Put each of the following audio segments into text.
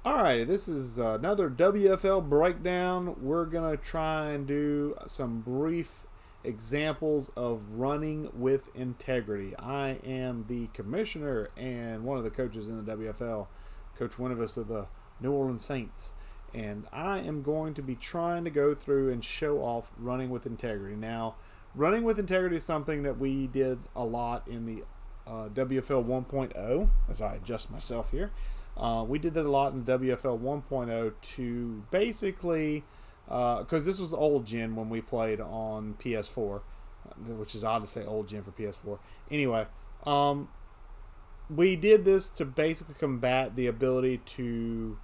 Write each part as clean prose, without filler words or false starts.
Alright, this is another WFL breakdown. We're going to try and do some brief examples of running with integrity. I am the commissioner and one of the coaches in the WFL, Coach Winuvas of the New Orleans Saints. And I am going to be trying to go through and show off running with integrity. Now, running with integrity is something that we did a lot in the WFL 1.0, as I adjust myself here. We did that a lot in WFL 1.0 to basically, because this was old gen when we played on PS4, which is odd to say old gen for PS4. Anyway, we did this to basically combat the ability to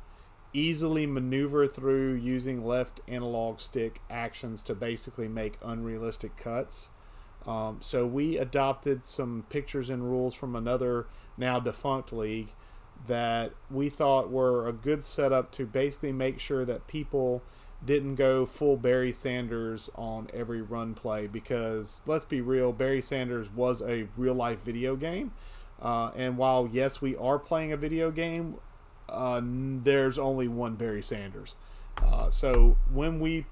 easily maneuver through using left analog stick actions to basically make unrealistic cuts. So we adopted some pictures and rules from another now defunct league that we thought were a good setup to basically make sure that people didn't go full Barry Sanders on every run play, because let's be real, Barry Sanders was a real life video game, and while yes we are playing a video game, there's only one Barry Sanders. So when we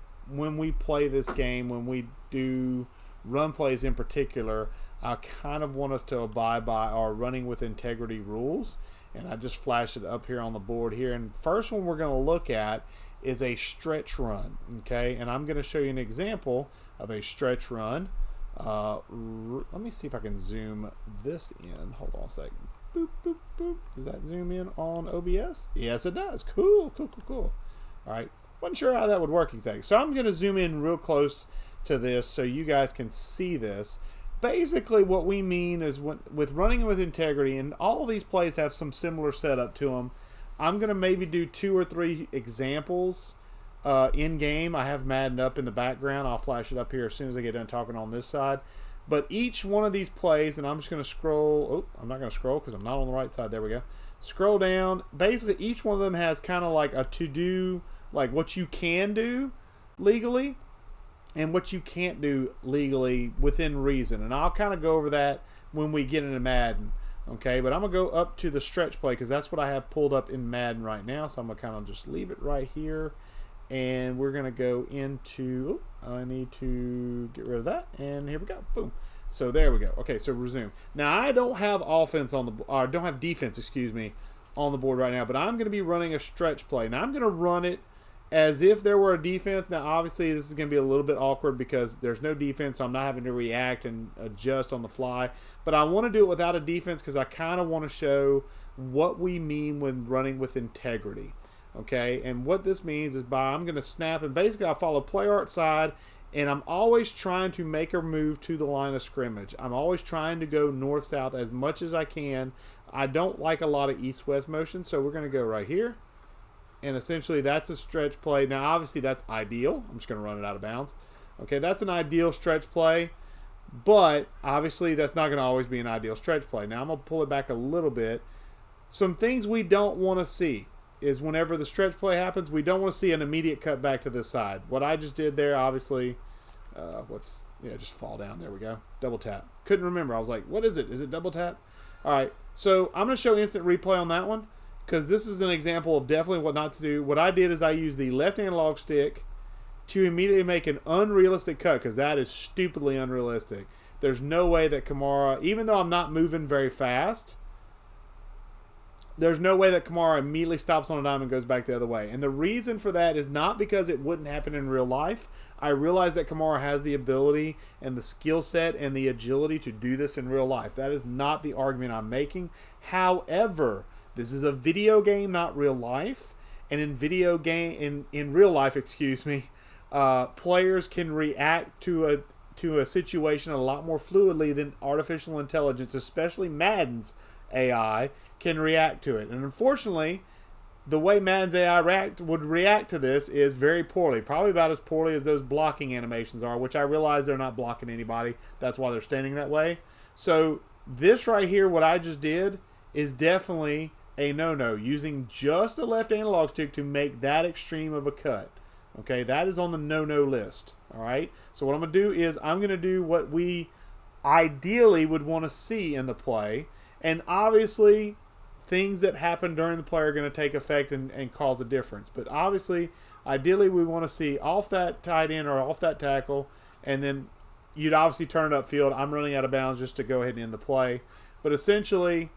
play this game, when we do run plays in particular, I kind of want us to abide by our running with integrity rules. And I just flashed it up here on the board here. And first one we're going to look at is a stretch run. Okay, and I'm going to show you an example of a stretch run. Let me see if I can zoom this in. Hold on a second. Boop, boop, boop. Does that zoom in on OBS? Yes, it does. Cool. All right. Wasn't sure how that would work exactly. So I'm going to zoom in real close to this so you guys can see this. Basically, what we mean is with running with integrity, and all of these plays have some similar setup to them. I'm going to maybe do 2 or 3 examples in game. I have Madden up in the background. I'll flash it up here as soon as I get done talking on this side. But each one of these plays, and I'm just going to scroll. Oh, I'm not going to scroll because I'm not on the right side. There we go. Scroll down. Basically, each one of them has kind of like a to-do, like what you can do legally and what you can't do legally within reason. And I'll kind of go over that when we get into Madden. Okay, but I'm going to go up to the stretch play because that's what I have pulled up in Madden right now. So I'm going to kind of just leave it right here. And we're going to go into, I need to get rid of that. And here we go. Boom. So there we go. Okay, so resume. Now I don't have offense on the, or don't have defense, excuse me, on the board right now. But I'm going to be running a stretch play. Now I'm going to run it as if there were a defense. Now, obviously, this is going to be a little bit awkward because there's no defense, so I'm not having to react and adjust on the fly. But I want to do it without a defense because I kind of want to show what we mean when running with integrity. Okay, and what this means is I'm going to snap, and basically I follow play art side, and I'm always trying to make a move to the line of scrimmage. I'm always trying to go north-south as much as I can. I don't like a lot of east-west motion, so we're going to go right here. And essentially, that's a stretch play. Now, obviously, that's ideal. I'm just going to run it out of bounds. Okay, that's an ideal stretch play. But, obviously, that's not going to always be an ideal stretch play. Now, I'm going to pull it back a little bit. Some things we don't want to see is whenever the stretch play happens, we don't want to see an immediate cut back to this side. What I just did there, obviously, just fall down. There we go. Double tap. Couldn't remember. I was like, what is it? Is it double tap? All right, so I'm going to show instant replay on that one, because this is an example of definitely what not to do. What I did is I used the left analog stick to immediately make an unrealistic cut, because that is stupidly unrealistic. There's no way that Kamara, even though I'm not moving very fast, there's no way that Kamara immediately stops on a dime and goes back the other way. And the reason for that is not because it wouldn't happen in real life. I realize that Kamara has the ability and the skill set and the agility to do this in real life. That is not the argument I'm making. However, this is a video game, not real life. And in real life, players can react to a situation a lot more fluidly than artificial intelligence, especially Madden's AI, can react to it. And unfortunately, the way Madden's AI would react to this is very poorly. Probably about as poorly as those blocking animations are, which I realize they're not blocking anybody. That's why they're standing that way. So this right here, what I just did, is definitely a no-no, using just the left analog stick to make that extreme of a cut. Okay, that is on the no-no list. All right, so what I'm going to do is I'm going to do what we ideally would want to see in the play. And obviously, things that happen during the play are going to take effect and cause a difference. But obviously, ideally, we want to see off that tight end or off that tackle, and then you'd obviously turn it upfield. I'm running out of bounds just to go ahead and end the play. But essentially,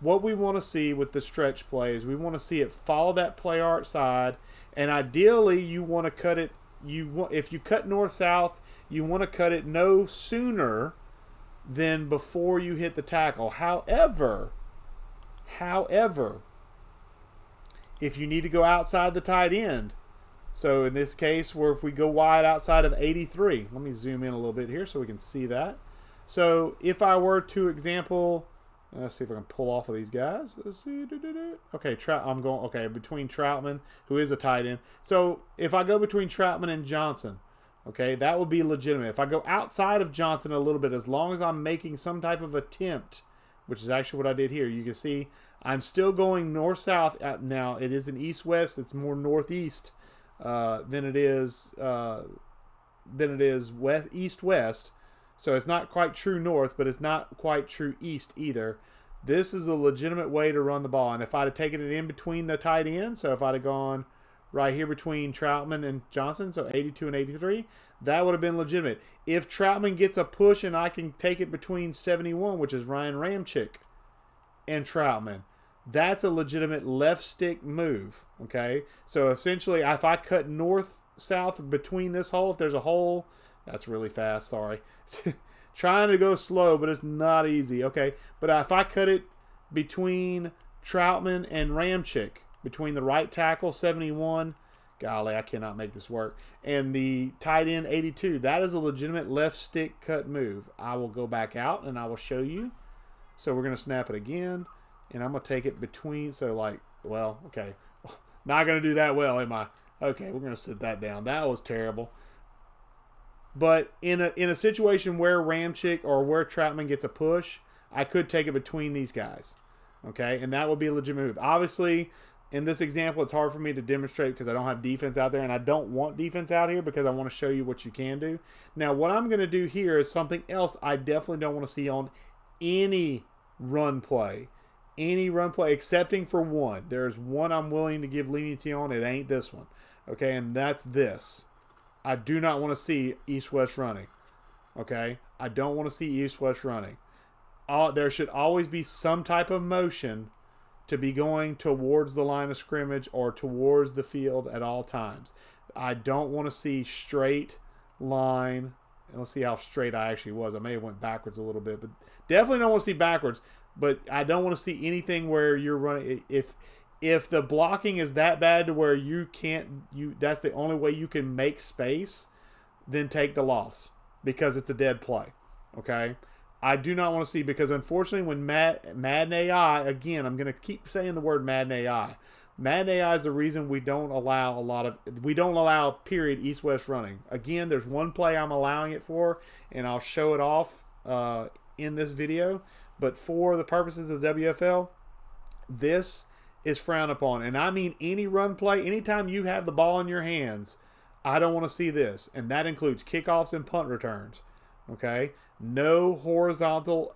what we want to see with the stretch play is we want to see it follow that play art side, and ideally, you want to cut it. If you cut north-south, you want to cut it no sooner than before you hit the tackle. However, if you need to go outside the tight end, so in this case, where if we go wide outside of 83, let me zoom in a little bit here so we can see that. So if I were to example, let's see if I can pull off of these guys. Let's see. Okay, I'm going. Okay, between Troutman, who is a tight end. So if I go between Troutman and Johnson, okay, that would be legitimate. If I go outside of Johnson a little bit, as long as I'm making some type of attempt, which is actually what I did here, you can see I'm still going north-south. Now, it is an east-west. It's more northeast than it is east-west. So it's not quite true north, but it's not quite true east either. This is a legitimate way to run the ball. And if I'd have taken it in between the tight ends, so if I'd have gone right here between Troutman and Johnson, so 82 and 83, that would have been legitimate. If Troutman gets a push and I can take it between 71, which is Ryan Ramczyk, and Troutman, that's a legitimate left stick move, okay? So essentially, if I cut north-south between this hole, if there's a hole, that's really fast, sorry. Trying to go slow, but it's not easy, okay? But if I cut it between Troutman and Ramczyk, between the right tackle, 71, golly, I cannot make this work, and the tight end, 82, that is a legitimate left stick cut move. I will go back out, and I will show you. So we're going to snap it again, and I'm going to take it between, so like, well, okay. Not going to do that well, am I? Okay, we're going to sit that down. That was terrible. But in a situation where Ramczyk or where Troutman gets a push, I could take it between these guys, okay? And that would be a legitimate move. Obviously, in this example, it's hard for me to demonstrate because I don't have defense out there, and I don't want defense out here because I want to show you what you can do. Now, what I'm going to do here is something else I definitely don't want to see on any run play. Any run play, excepting for one. There's one I'm willing to give leniency on. It ain't this one, okay? And that's this. I do not want to see east-west running, okay? I don't want to see east-west running. There should always be some type of motion to be going towards the line of scrimmage or towards the field at all times. I don't want to see straight line. Let's see how straight I actually was. I may have went backwards a little bit, but definitely don't want to see backwards. But I don't want to see anything where you're running. If the blocking is that bad to where that's the only way you can make space, then take the loss because it's a dead play. Okay? I do not want to see, because unfortunately when Madden AI, again, I'm going to keep saying the word Madden AI. Madden AI is the reason we don't allow period east-west running. Again, there's one play I'm allowing it for, and I'll show it off in this video. But for the purposes of the WFL, this is frowned upon. And I mean any run play, anytime you have the ball in your hands, I don't want to see this. And that includes kickoffs and punt returns. Okay? No horizontal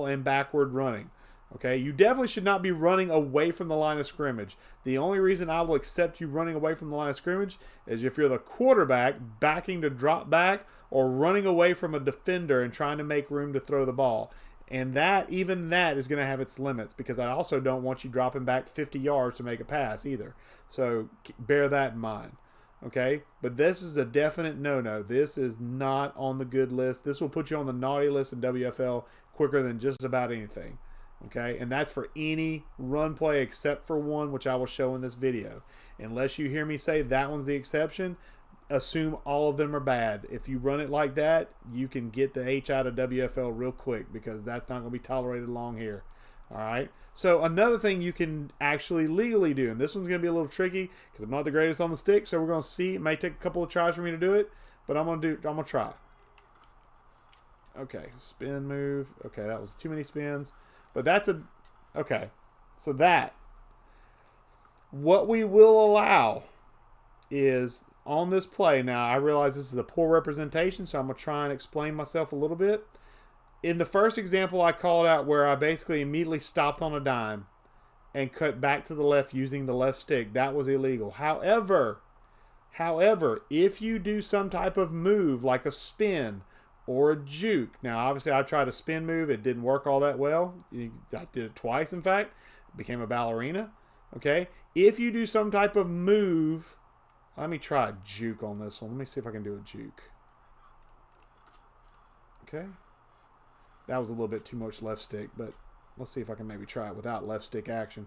and backward running. Okay? You definitely should not be running away from the line of scrimmage. The only reason I will accept you running away from the line of scrimmage is if you're the quarterback backing to drop back or running away from a defender and trying to make room to throw the ball. And even that is going to have its limits, because I also don't want you dropping back 50 yards to make a pass either. So bear that in mind. Okay? But this is a definite no-no. This is not on the good list. This will put you on the naughty list in WFL quicker than just about anything. Okay? And that's for any run play except for one, which I will show in this video. Unless you hear me say that one's the exception, assume all of them are bad. If you run it like that, you can get the H out of WFL real quick, because that's not going to be tolerated long here. All right. So another thing you can actually legally do, and this one's going to be a little tricky because I'm not the greatest on the stick, so we're going to see. It may take a couple of tries for me to do it, but I'm going to try. Okay, spin move. Okay, that was too many spins, but okay. So what we will allow is, on this play, now I realize this is a poor representation, so I'm going to try and explain myself a little bit. in the first example I called out where I basically immediately stopped on a dime and cut back to the left using the left stick, that was illegal. However, if you do some type of move like a spin or a juke, now obviously I tried a spin move, it didn't work all that well. I did it twice, in fact, became a ballerina. Okay, if you do some type of move, let me try a juke on this one. Let me see if I can do a juke. Okay, that was a little bit too much left stick, but let's see if I can maybe try it without left stick action.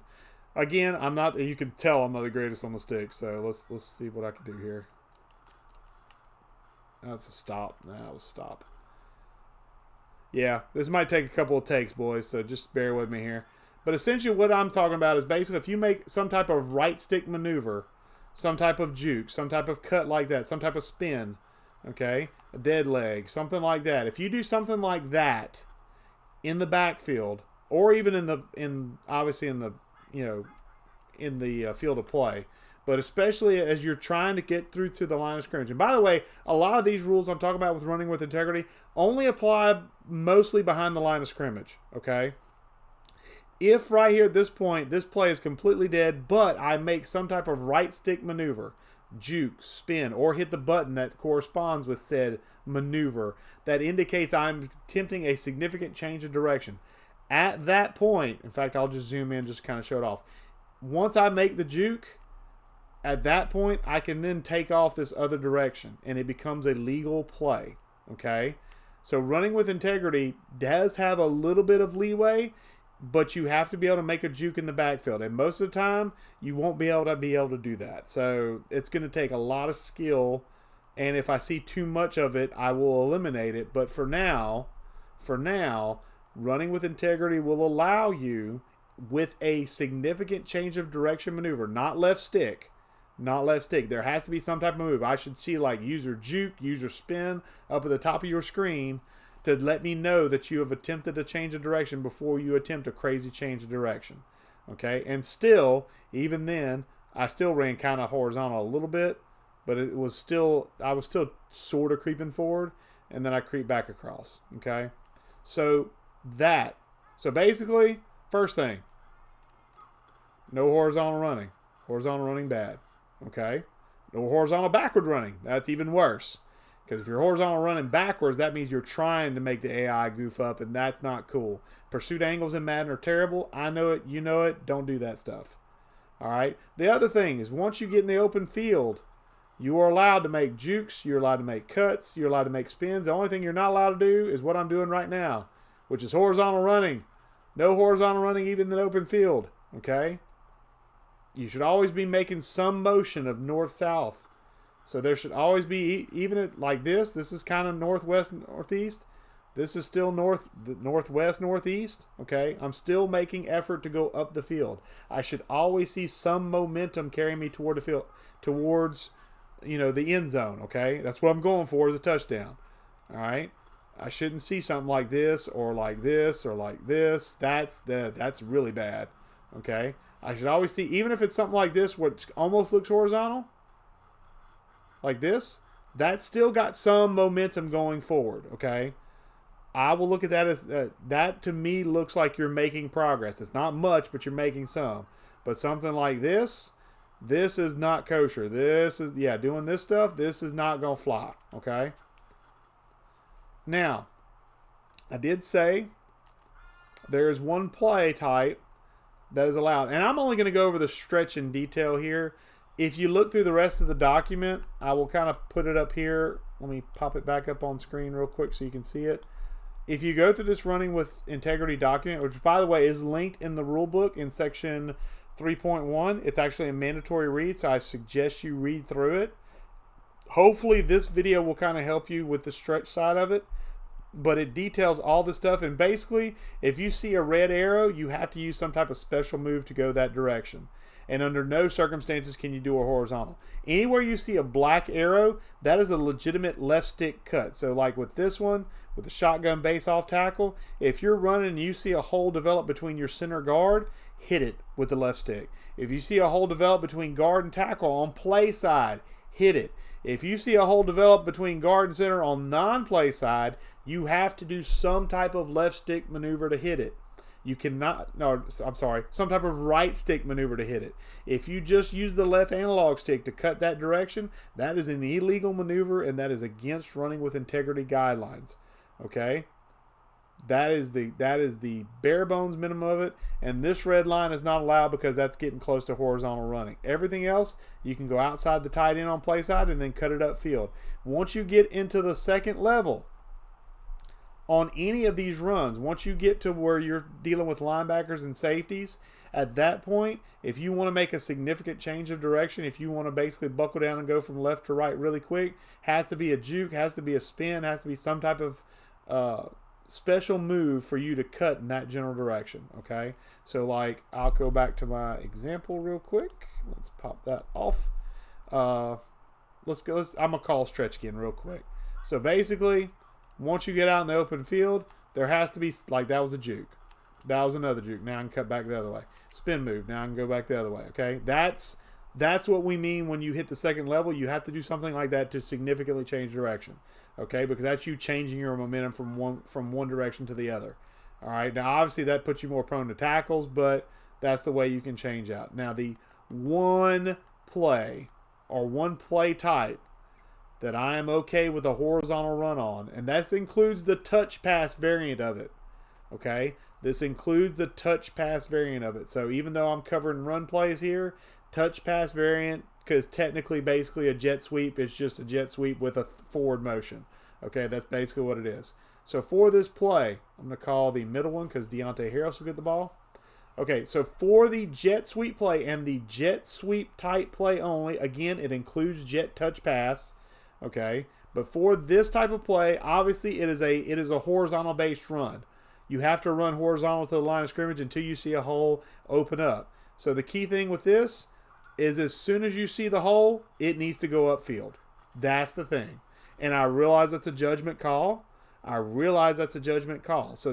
Again, I'm not. You can tell I'm not the greatest on the stick, so let's see what I can do here. That's a stop. That was stop. Yeah, this might take a couple of takes, boys, so just bear with me here. But essentially what I'm talking about is basically if you make some type of right stick maneuver, some type of juke, some type of cut like that, some type of spin, okay, a dead leg, something like that. If you do something like that in the backfield, or even obviously in the field of play, but especially as you're trying to get through to the line of scrimmage. And by the way, a lot of these rules I'm talking about with running with integrity only apply mostly behind the line of scrimmage, okay? If right here at this point, this play is completely dead, but I make some type of right stick maneuver, juke, spin, or hit the button that corresponds with said maneuver that indicates I'm attempting a significant change of direction. At that point, in fact, I'll just zoom in, just kind of show it off. Once I make the juke, at that point, I can then take off this other direction, and it becomes a legal play, okay? So running with integrity does have a little bit of leeway, but you have to be able to make a juke in the backfield, and most of the time, you won't be able to do that. So it's going to take a lot of skill, and if I see too much of it, I will eliminate it. But for now, running with integrity will allow you, with a significant change of direction maneuver, not left stick. There has to be some type of move. I should see like user juke, user spin up at the top of your screen to let me know that you have attempted a change of direction before you attempt a crazy change of direction. Okay, and still, even then, I still ran kind of horizontal a little bit, but I was still sort of creeping forward, and then I creep back across. Okay, so basically, first thing, no horizontal running. Horizontal running bad. Okay, no horizontal backward running. That's even worse. Because if you're horizontal running backwards, that means you're trying to make the AI goof up, and that's not cool. Pursuit angles in Madden are terrible. I know it. You know it. Don't do that stuff. All right? The other thing is once you get in the open field, you are allowed to make jukes. You're allowed to make cuts. You're allowed to make spins. The only thing you're not allowed to do is what I'm doing right now, which is horizontal running. No horizontal running even in the open field. Okay? You should always be making some motion of north-south. So there should always be, even like this is kind of northwest, northeast. This is still northwest, northeast. Okay, I'm still making effort to go up the field. I should always see some momentum carrying me toward the field, towards, the end zone. Okay, that's what I'm going for, is a touchdown. All right, I shouldn't see something like this or like this or like this. That's really bad. Okay, I should always see, even if it's something like this, which almost looks horizontal, like this, that's still got some momentum going forward, okay? I will look at that as, that to me looks like you're making progress. It's not much, but you're making some. But something like this is not kosher. Doing this stuff, this is not going to fly, okay? Now, I did say there is one play type that is allowed. And I'm only going to go over the stretch in detail here. If you look through the rest of the document, I will kind of put it up here. Let me pop it back up on screen real quick so you can see it. If you go through this running with integrity document, which by the way is linked in the rule book in section 3.1, it's actually a mandatory read, so I suggest you read through it. Hopefully this video will kind of help you with the stretch side of it, but it details all the stuff. And basically, if you see a red arrow, you have to use some type of special move to go that direction. And under no circumstances can you do a horizontal. Anywhere you see a black arrow, that is a legitimate left stick cut. So like with this one, with the shotgun base off tackle, if you're running and you see a hole develop between your center guard, hit it with the left stick. If you see a hole develop between guard and tackle on play side, hit it. If you see a hole develop between guard and center on non-play side, you have to do some type of left stick maneuver to hit it. You cannot, no, I'm sorry, some type of right stick maneuver to hit it. If you just use the left analog stick to cut that direction, that is an illegal maneuver, and that is against running with integrity guidelines. Okay? That is the bare bones minimum of it, and this red line is not allowed because that's getting close to horizontal running. Everything else, you can go outside the tight end on play side and then cut it upfield. Once you get into the second level on any of these runs, once you get to where you're dealing with linebackers and safeties, at that point, if you want to make a significant change of direction, if you want to basically buckle down and go from left to right really quick, has to be a juke, has to be a spin, has to be some type of special move for you to cut in that general direction. Okay, so like I'll go back to my example real quick. Let's pop that off. Let's go. I'm gonna call stretch again real quick. So basically, once you get out in the open field, there has to be, like, that was a juke, that was another juke. Now I can cut back the other way. Spin move. Now I can go back the other way. Okay, that's what we mean when you hit the second level. You have to do something like that to significantly change direction. Okay, because that's you changing your momentum from one direction to the other. All right, now obviously that puts you more prone to tackles, but that's the way you can change out. Now the one play or one play type that I am okay with a horizontal run on, and that includes the touch pass variant of it. Okay, this includes the touch pass variant of it. So even though I'm covering run plays here, touch pass variant, because technically basically a jet sweep is just a jet sweep with a forward motion. Okay, that's basically what it is. So for this play, I'm going to call the middle one because Deontay Harris will get the ball. Okay, so for the jet sweep play and the jet sweep type play only, again, it includes jet touch pass. Okay, but for this type of play, obviously it is a horizontal based run. You have to run horizontal to the line of scrimmage until you see a hole open up. So the key thing with this is as soon as you see the hole, it needs to go upfield. That's the thing. And I realize that's a judgment call. So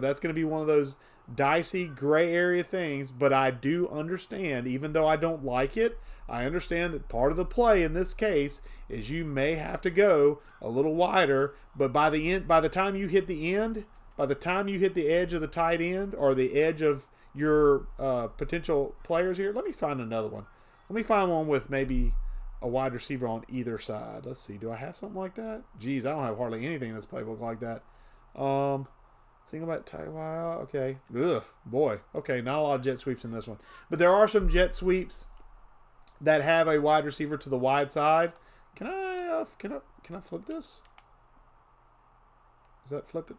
that's going to be one of those dicey gray area things, but I do understand, even though I don't like it, I understand that part of the play in this case is you may have to go a little wider, but by the time you hit the edge of the tight end or the edge of your potential players here, let me find another one. Let me find one with maybe a wide receiver on either side. Let's see. Do I have something like that? Geez, I don't have hardly anything in this playbook like that. Think about tight wide. Okay. Ugh, boy. Okay, not a lot of jet sweeps in this one. But there are some jet sweeps that have a wide receiver to the wide side. Can I flip this? Does that flip it?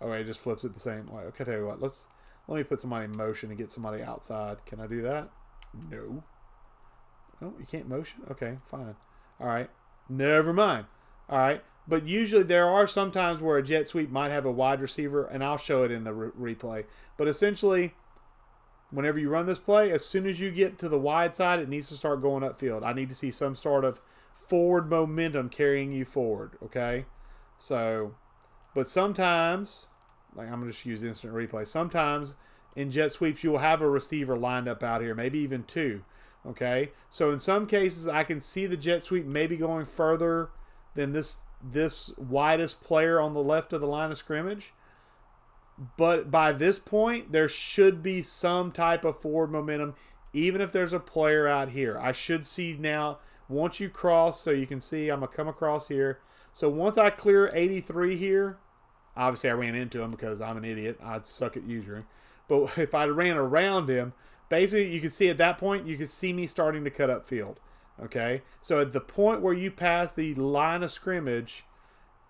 Oh, it just flips it the same way. Okay, tell you what. Let me put somebody in motion and get somebody outside. Can I do that? No. No, you can't motion? Okay, fine. All right. Never mind. All right. But usually there are some times where a jet sweep might have a wide receiver, and I'll show it in the replay. But essentially, whenever you run this play, as soon as you get to the wide side, it needs to start going upfield. I need to see some sort of forward momentum carrying you forward, okay? So, but sometimes, like I'm going to just use instant replay. Sometimes in jet sweeps, you will have a receiver lined up out here, maybe even two. Okay, so in some cases, I can see the jet sweep maybe going further than this widest player on the left of the line of scrimmage. But by this point, there should be some type of forward momentum, even if there's a player out here. I should see now, once you cross, so you can see I'm going to come across here. So once I clear 83 here, obviously I ran into him because I'm an idiot. I suck at usering. But if I ran around him, basically, you can see at that point, you can see me starting to cut upfield. Okay? So at the point where you pass the line of scrimmage,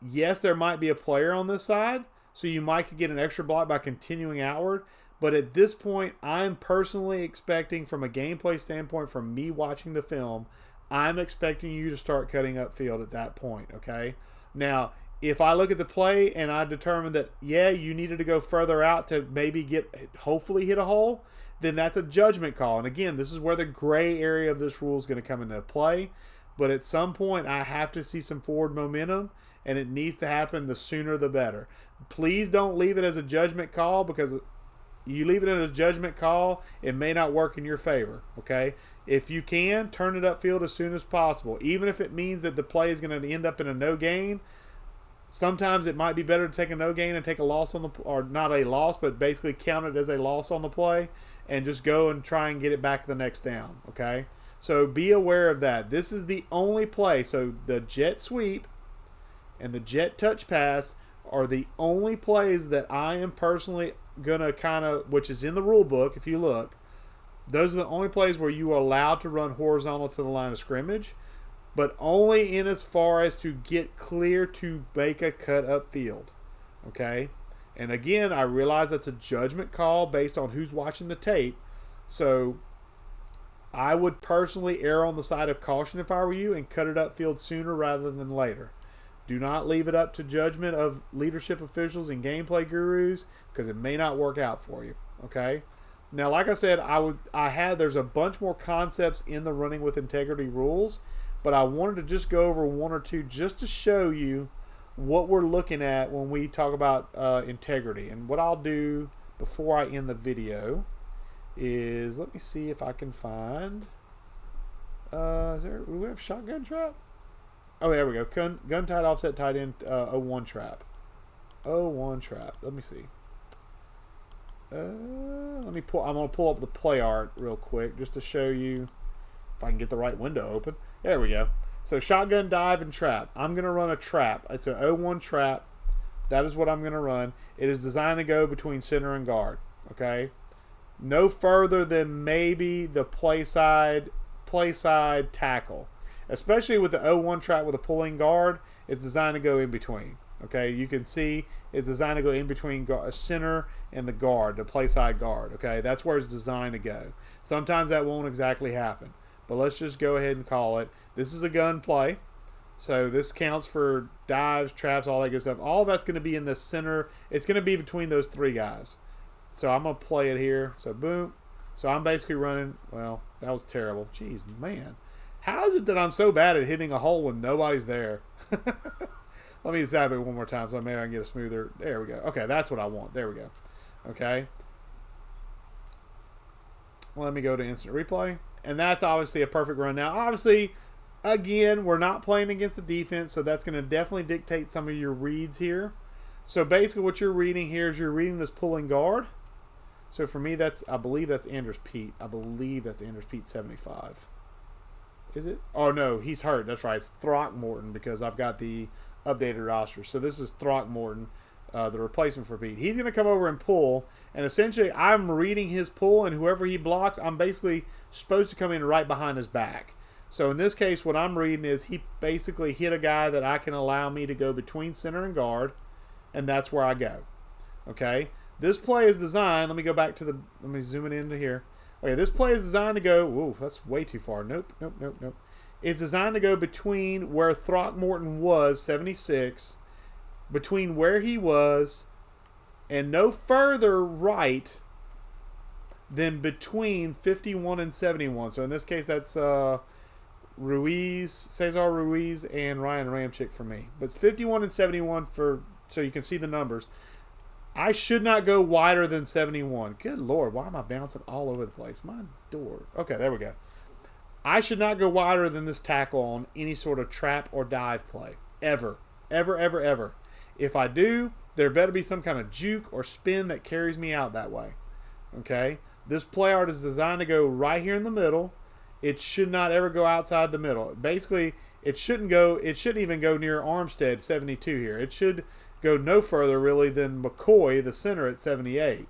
yes, there might be a player on this side, so you might get an extra block by continuing outward. But at this point, I'm personally expecting, from a gameplay standpoint, from me watching the film, I'm expecting you to start cutting upfield at that point. Okay? Now, if I look at the play and I determine that, yeah, you needed to go further out to maybe hopefully hit a hole, then that's a judgment call. And again, this is where the gray area of this rule is going to come into play. But at some point, I have to see some forward momentum, and it needs to happen the sooner the better. Please don't leave it as a judgment call, because You leave it in a judgment call, it may not work in your favor, okay? If you can, turn it upfield as soon as possible. Even if it means that the play is going to end up in a no gain, sometimes it might be better to take a no gain and take a loss on the, or not a loss, but basically count it as a loss on the play and just go and try and get it back the next down, okay? So be aware of that. This is the only play. So the jet sweep and the jet touch pass are the only plays that I am personally going to kind of, which is in the rule book if you look, those are the only plays where you are allowed to run horizontal to the line of scrimmage, but only in as far as to get clear to make a cut upfield, okay? And again, I realize that's a judgment call based on who's watching the tape, so I would personally err on the side of caution if I were you and cut it upfield sooner rather than later. Do not leave it up to judgment of leadership officials and gameplay gurus because it may not work out for you, okay? Now, like I said, there's a bunch more concepts in the running with integrity rules, but I wanted to just go over one or two just to show you what we're looking at when we talk about integrity. And what I'll do before I end the video is, let me see if I can find, do we have shotgun trap? Oh, there we go. Gun tight offset tight end 01 trap. 01 trap. Let me see. I'm going to pull up the play art real quick just to show you if I can get the right window open. There we go. So shotgun dive and trap. I'm going to run a trap. It's an 01 trap. That is what I'm going to run. It is designed to go between center and guard. Okay. No further than maybe the play side tackle. Especially with the 01 trap with a pulling guard, it's designed to go in between. Okay, you can see it's designed to go in between center and the guard, the play side guard. Okay, that's where it's designed to go. Sometimes that won't exactly happen, but let's just go ahead and call it. This is a gun play, so this counts for dives, traps, all that good stuff. All that's going to be in the center. It's going to be between those three guys. So I'm going to play it here. So boom. So I'm basically running. Well, that was terrible. Jeez, man. How is it that I'm so bad at hitting a hole when nobody's there? Let me zap it one more time so maybe I can get a smoother. There we go. Okay, that's what I want. There we go. Okay. Let me go to instant replay. And that's obviously a perfect run. Now, obviously, again, we're not playing against the defense, so that's going to definitely dictate some of your reads here. So basically what you're reading here is you're reading this pulling guard. So for me, I believe that's Anders Pete. I believe that's Anders Pete 75. Is it? Oh, no, he's hurt. That's right. It's Throckmorton because I've got the updated roster. So this is Throckmorton, the replacement for Pete. He's going to come over and pull, and essentially I'm reading his pull, and whoever he blocks, I'm basically supposed to come in right behind his back. So in this case, what I'm reading is he basically hit a guy that I can allow me to go between center and guard, and that's where I go. Okay? This play is designed, let me zoom it into here. Okay, this play is designed to go, whoa, that's way too far. Nope. It's designed to go between where Throckmorton was, 76, between where he was, and no further right than between 51 and 71. So in this case, that's Cesar Ruiz, and Ryan Ramchick for me. But it's 51 and 71 so you can see the numbers. I should not go wider than 71. Good Lord, why am I bouncing all over the place? My door. Okay, there we go. I should not go wider than this tackle on any sort of trap or dive play. Ever. Ever. If I do, there better be some kind of juke or spin that carries me out that way. Okay? This play art is designed to go right here in the middle. It should not ever go outside the middle. Basically, it shouldn't even go near Armstead 72 here. It should go no further really than McCoy, the center, at 78.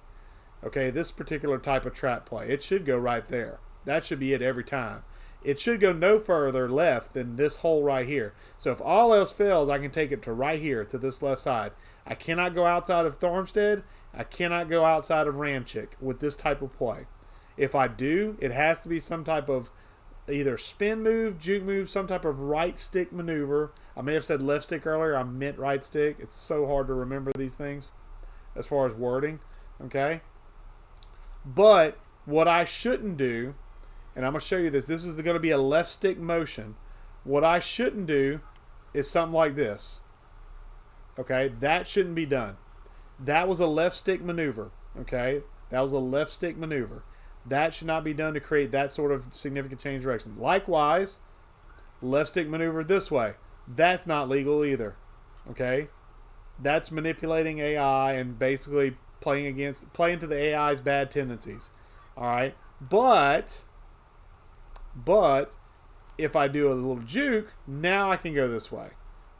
Okay, this particular type of trap play. It should go right there. That should be it every time. It should go no further left than this hole right here. So if all else fails, I can take it to right here, to this left side. I cannot go outside of Thormstead. I cannot go outside of Ramchick with this type of play. If I do, it has to be some type of either spin move, juke move, some type of right stick maneuver. I may have said left stick earlier. I meant right stick. It's so hard to remember these things as far as wording. Okay? But what I shouldn't do, and I'm going to show you this. This is going to be a left stick motion. What I shouldn't do is something like this. Okay? That shouldn't be done. That was a left stick maneuver. Okay? That was a left stick maneuver. That should not be done to create that sort of significant change direction. Likewise, left stick maneuver this way. That's not legal either. Okay? That's manipulating AI and basically playing to the AI's bad tendencies. All right? But if I do a little juke, now I can go this way.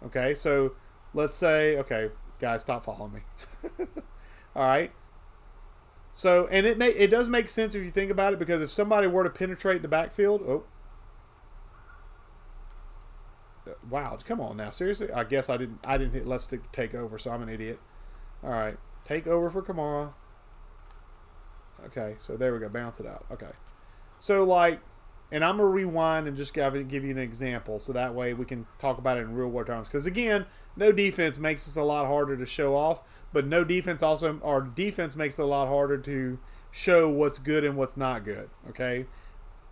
Okay? So let's say, okay, guys, stop following me. All right? So, and it does make sense if you think about it, because if somebody were to penetrate the backfield, wow, come on now, seriously? I guess I didn't hit left stick to take over, so I'm an idiot. All right, take over for Kamara. Okay, so there we go, bounce it out. Okay, so like, and I'm gonna rewind and just give you an example, so that way we can talk about it in real world terms. Because again, no defense makes this a lot harder to show off. But no defense also, or defense makes it a lot harder to show what's good and what's not good, okay?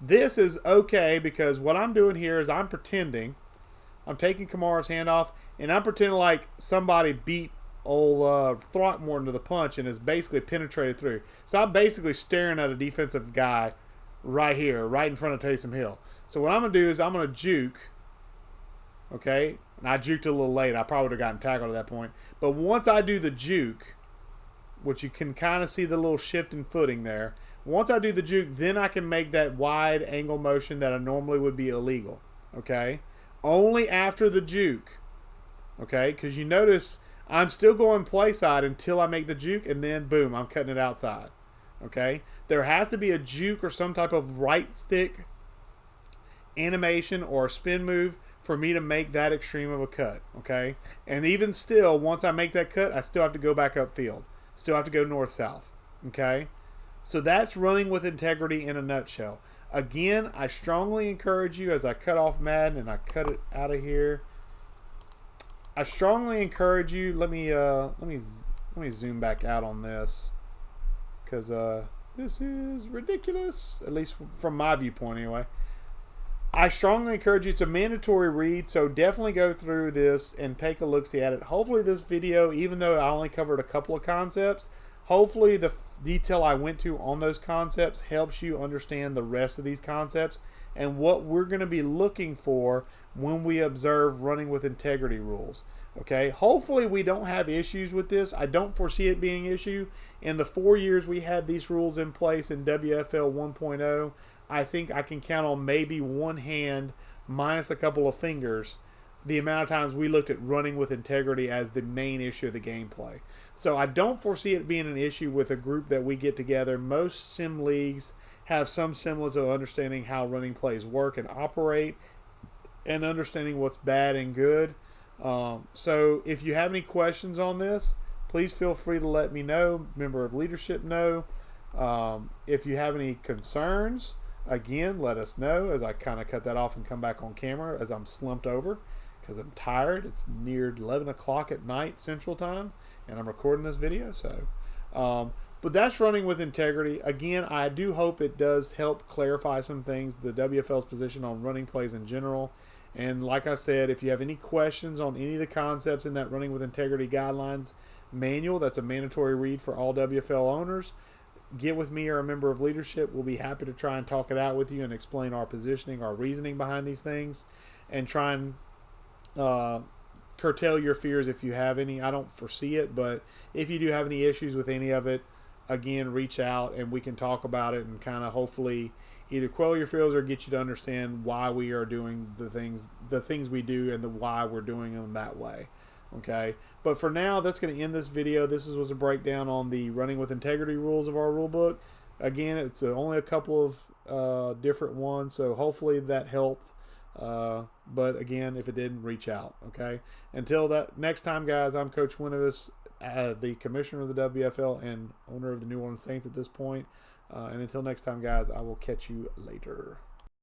This is okay because what I'm doing here is I'm pretending, I'm taking Kamara's handoff, and I'm pretending like somebody beat old Throckmorton to the punch and is basically penetrated through. So I'm basically staring at a defensive guy right here, right in front of Taysom Hill. So what I'm going to do is I'm going to juke, okay? And I juked a little late. I probably would have gotten tackled at that point. But once I do the juke, which you can kind of see the little shift in footing there. Once I do the juke, then I can make that wide angle motion that I normally would be illegal. Okay? Only after the juke. Okay? Because you notice I'm still going play side until I make the juke, and then boom, I'm cutting it outside. Okay? There has to be a juke or some type of right stick animation or spin move for me to make that extreme of a cut, okay? And even still, once I make that cut, I still have to go back upfield. Still have to go north-south, okay? So that's running with integrity in a nutshell. Again, I strongly encourage you, as I cut off Madden and I cut it out of here, I strongly encourage you, let me zoom back out on this, because this is ridiculous, at least from my viewpoint anyway. I strongly encourage you. It's a mandatory read, so definitely go through this and take a look-see at it. Hopefully this video, even though I only covered a couple of concepts, hopefully the detail I went to on those concepts helps you understand the rest of these concepts and what we're going to be looking for when we observe running with integrity rules. Okay, hopefully we don't have issues with this. I don't foresee it being an issue. In the 4 years we had these rules in place in WFL 1.0, I think I can count on maybe one hand minus a couple of fingers the amount of times we looked at running with integrity as the main issue of the gameplay. So I don't foresee it being an issue with a group that we get together. Most sim leagues have some semblance of understanding how running plays work and operate and understanding what's bad and good. So if you have any questions on this, please feel free to let me know. Member of leadership know. If you have any concerns, again, let us know, as I kind of cut that off and come back on camera as I'm slumped over because I'm tired. It's near 11 o'clock at night Central Time, and I'm recording this video. So, but that's running with integrity. Again, I do hope it does help clarify some things, the WFL's position on running plays in general. And like I said, if you have any questions on any of the concepts in that running with integrity guidelines manual, that's a mandatory read for all WFL owners, get with me or a member of leadership. We'll be happy to try and talk it out with you and explain our positioning, our reasoning behind these things, and try and curtail your fears if you have any. I don't foresee it, but if you do have any issues with any of it, again, reach out and we can talk about it and kind of hopefully either quell your fears or get you to understand why we are doing the things we do and why we're doing them that way. Okay, but for now, that's going to end this video. This was a breakdown on the running with integrity rules of our rule book. Again, it's only a couple of different ones, so hopefully that helped. But again, if it didn't, reach out. Okay, until that next time, guys, I'm Coach Winuvas, the commissioner of the WFL and owner of the New Orleans Saints at this point. And until next time, guys, I will catch you later.